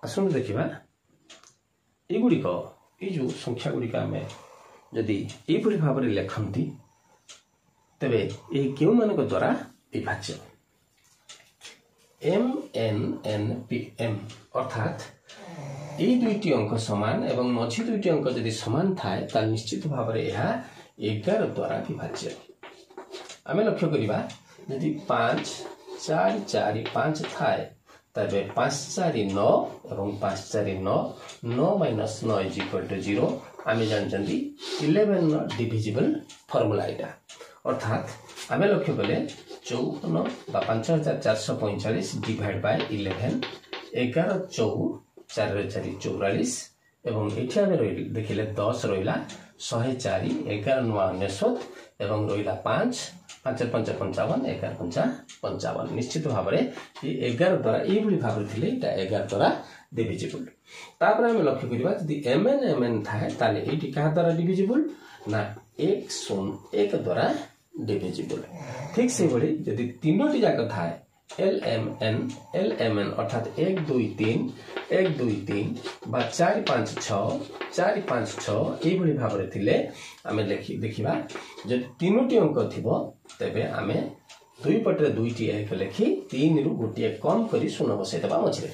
आसु देखा युड़िक ये जो संख्या गुड़िक आम जदि यही भाव में लिखती तेरे ये क्यों मान द्वारा विभाज्य M N N P M अर्थात ये दुईटी अंक सामान एवं मझी दुईटी अंक जदि सामान थाए ताल निश्चित भाव में यह 11 द्वारा विभाज्य आम लक्ष्य करवा यदि 5 4 4 5 थाए तबे 5 4 9 एवं 5 4 9 9 माइनस 9 इज इक्वल टू 0 आम जानते 11 डिविजिबल फर्मूला यहाँ अर्थात आम लक्ष्य कले 54 5445 डिवाइड बाय 11 11 4 4 44 एवं ये आम देखिले 10 रहा 104 11 नुआ 99 एवं रहा 5 5 5 55 11 5 55 निश्चित भाव में ये 11 द्वारा ये भाव में थे 11 द्वारा डिविजिबल तापर आम लक्ष्य करवा यदि एम एन थाए ताले ये क्या द्वारा डिविजिबल ना 1 0 1 द्वारा डिविजिबल ठीक से भाई यदि तीनोटी जाक थाए एल एम एन अर्थात 1 2 3 1 2 3 बा 4 5 6 4 5 6 ये भाव में थे आम देखा जब तीनोटी अंक थी तेरे आम दुई पटे दुईटी एक लिखि 3 रु गोटे कम कर शून्य बसईदे मझे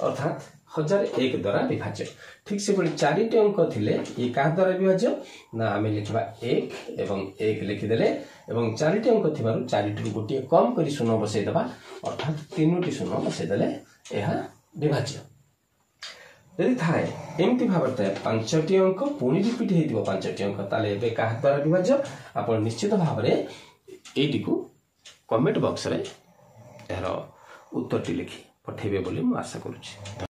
अर्थात 1001 द्वारा विभाज्य ठीक से बड़ी 4टी अंक थिले ये क्या द्वारा विभाज्य ना आम लिखा 1 एवं 1 लिखिदेले एवं 4टी अंक थी 4टी गोटे कम कर शून्य बसईदे अर्थात 3टी शून्य बसईदे यह विभाज्य यदि थाए एमती भाव में 5टी अंक पुणी रिपीट हो 5टी अंक ताले क्या द्वारा विभाज्य आप निश्चित भाव में यही को कमेंट बॉक्स रे यार उत्तर लिखि पठेबे बोली मु आशा करुछि।